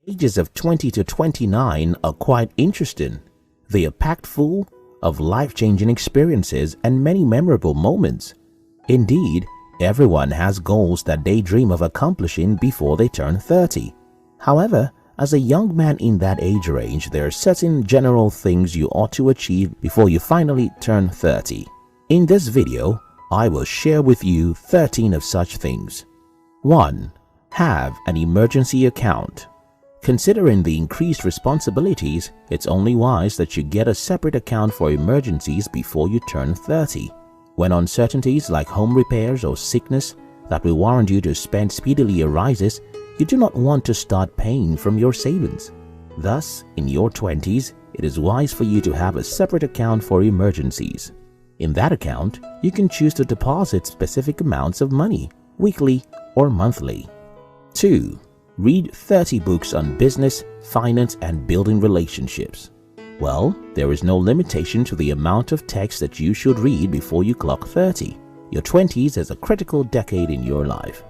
Ages of 20 to 29 are quite interesting. They are packed full of life-changing experiences and many memorable moments. Indeed, everyone has goals that they dream of accomplishing before they turn 30. However, as a young man in that age range, there are certain general things you ought to achieve before you finally turn 30. In this video, I will share with you 13 of such things. 1. Have an emergency account. Considering the increased responsibilities, it's only wise that you get a separate account for emergencies before you turn 30. When uncertainties like home repairs or sickness that will warrant you to spend speedily arises, you do not want to start paying from your savings. Thus, in your 20s, it is wise for you to have a separate account for emergencies. In that account, you can choose to deposit specific amounts of money, weekly or monthly. 2. Read 30 books on business, finance, and building relationships. Well, there is no limitation to the amount of text that you should read before you clock 30. Your 20s is a critical decade in your life.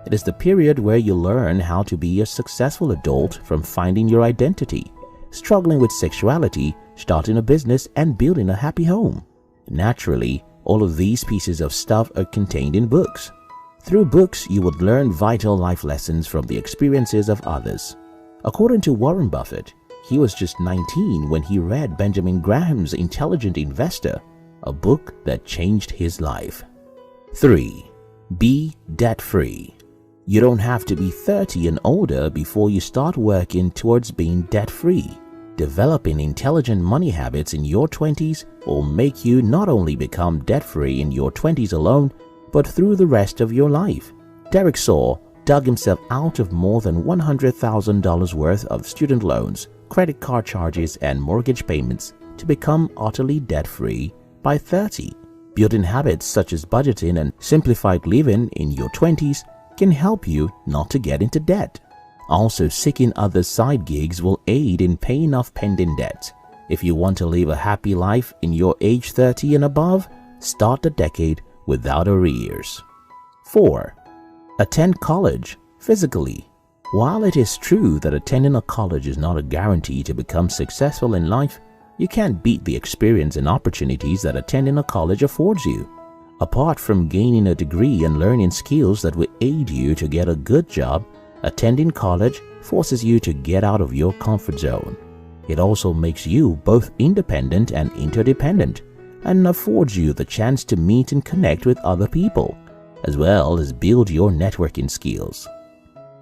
It is the period where you learn how to be a successful adult, from finding your identity, struggling with sexuality, starting a business, and building a happy home. Naturally, all of these pieces of stuff are contained in books. Through books, you would learn vital life lessons from the experiences of others. According to Warren Buffett, he was just 19 when he read Benjamin Graham's Intelligent Investor, a book that changed his life. 3. Be debt-free. You don't have to be 30 and older before you start working towards being debt-free. Developing intelligent money habits in your 20s will make you not only become debt-free in your 20s alone, but through the rest of your life. Derek Saw dug himself out of more than $100,000 worth of student loans, credit card charges, and mortgage payments to become utterly debt-free by 30. Building habits such as budgeting and simplified living in your 20s can help you not to get into debt. Also, seeking other side gigs will aid in paying off pending debts. If you want to live a happy life in your age 30 and above, start the decade without arrears. 4. Attend college physically. While it is true that attending a college is not a guarantee to become successful in life, you can't beat the experience and opportunities that attending a college affords you. Apart from gaining a degree and learning skills that will aid you to get a good job, attending college forces you to get out of your comfort zone. It also makes you both independent and interdependent, and affords you the chance to meet and connect with other people, as well as build your networking skills.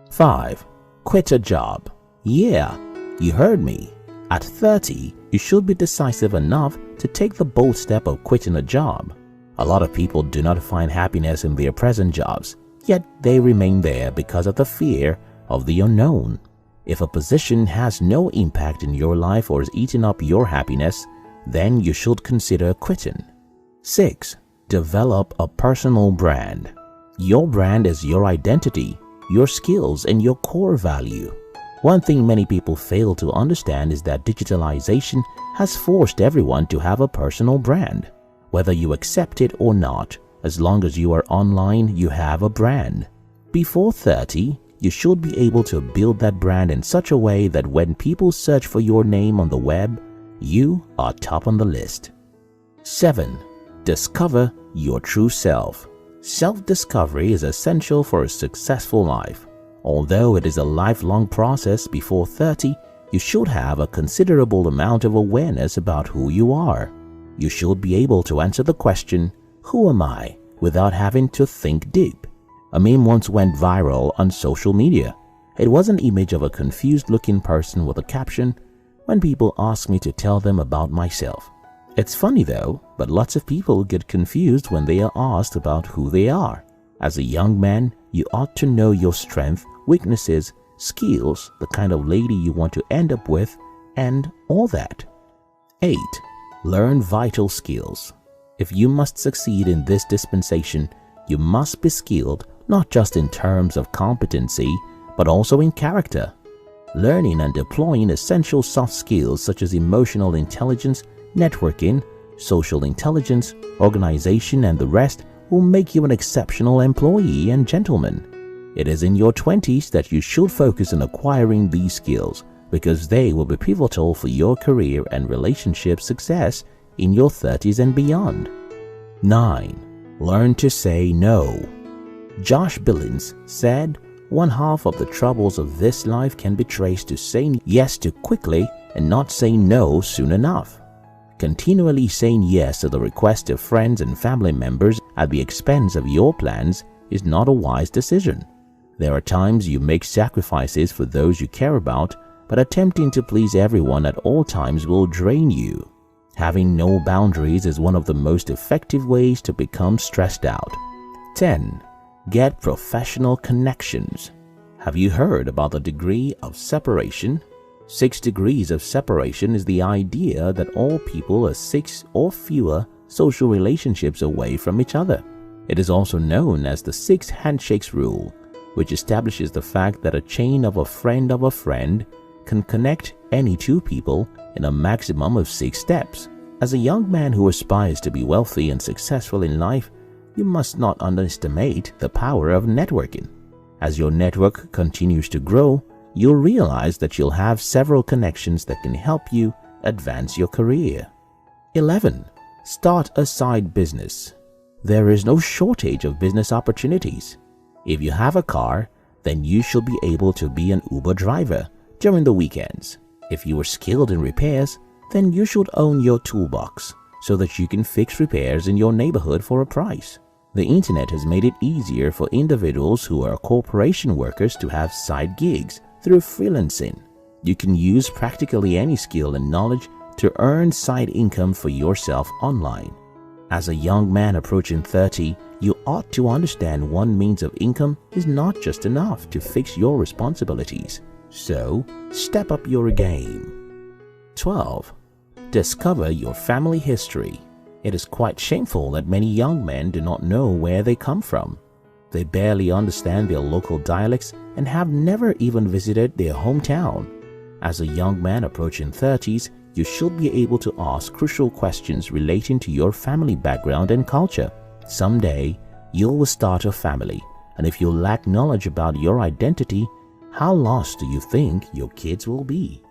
5. Quit a job. Yeah, you heard me. At 30, you should be decisive enough to take the bold step of quitting a job. A lot of people do not find happiness in their present jobs, yet they remain there because of the fear of the unknown. If a position has no impact in your life or is eating up your happiness, then you should consider quitting. 6. Develop a personal brand. Your brand is your identity, your skills, and your core value. One thing many people fail to understand is that digitalization has forced everyone to have a personal brand. Whether you accept it or not, as long as you are online, you have a brand. Before 30, you should be able to build that brand in such a way that when people search for your name on the web, you are top on the list. 7. Discover your true self. Self-discovery is essential for a successful life. Although it is a lifelong process, before 30, you should have a considerable amount of awareness about who you are. You should be able to answer the question, "Who am I?" without having to think deep. A meme once went viral on social media. It was an image of a confused-looking person with a caption, "When people ask me to tell them about myself." It's funny though, but lots of people get confused when they are asked about who they are. As a young man, you ought to know your strengths, weaknesses, skills, the kind of lady you want to end up with, and all that. 8. Learn vital skills. If you must succeed in this dispensation, you must be skilled not just in terms of competency, but also in character. Learning and deploying essential soft skills such as emotional intelligence, networking, social intelligence, organization, and the rest will make you an exceptional employee and gentleman. It is in your 20s that you should focus on acquiring these skills because they will be pivotal for your career and relationship success in your 30s and beyond. 9. Learn to say no. Josh Billings said, "One half of the troubles of this life can be traced to saying yes too quickly and not saying no soon enough." Continually saying yes to the request of friends and family members at the expense of your plans is not a wise decision. There are times you make sacrifices for those you care about, but attempting to please everyone at all times will drain you. Having no boundaries is one of the most effective ways to become stressed out. 10. Get professional connections. Have you heard about the degree of separation? 6 degrees of separation is the idea that all people are 6 or fewer social relationships away from each other. It is also known as the 6 Handshakes rule, which establishes the fact that a chain of a friend can connect any 2 people in a maximum of 6 steps. As a young man who aspires to be wealthy and successful in life, you must not underestimate the power of networking. As your network continues to grow, you'll realize that you'll have several connections that can help you advance your career. 11. Start a side business. There is no shortage of business opportunities. If you have a car, then you should be able to be an Uber driver during the weekends. If you are skilled in repairs, then you should own your toolbox so that you can fix repairs in your neighborhood for a price. The internet has made it easier for individuals who are corporation workers to have side gigs through freelancing. You can use practically any skill and knowledge to earn side income for yourself online. As a young man approaching 30, you ought to understand one means of income is not just enough to fix your responsibilities. So, step up your game. 12. Discover your family history. It is quite shameful that many young men do not know where they come from. They barely understand their local dialects and have never even visited their hometown. As a young man approaching 30s, you should be able to ask crucial questions relating to your family background and culture. Someday, you will start a family, and if you lack knowledge about your identity, how lost do you think your kids will be?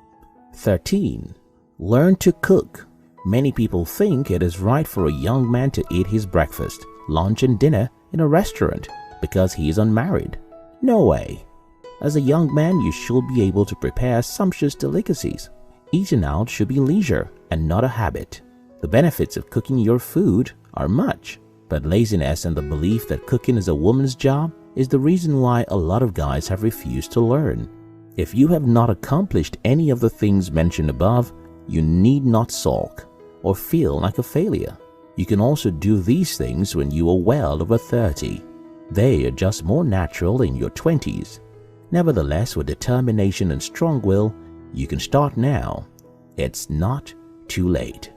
13. Learn to cook. Many people think it is right for a young man to eat his breakfast, lunch and dinner in a restaurant because he is unmarried. No way. As a young man, you should be able to prepare sumptuous delicacies. Eating out should be leisure and not a habit. The benefits of cooking your food are much, but laziness and the belief that cooking is a woman's job is the reason why a lot of guys have refused to learn. If you have not accomplished any of the things mentioned above, you need not sulk or feel like a failure. You can also do these things when you are well over 30. They are just more natural in your 20s. Nevertheless, with determination and strong will, you can start now. It's not too late.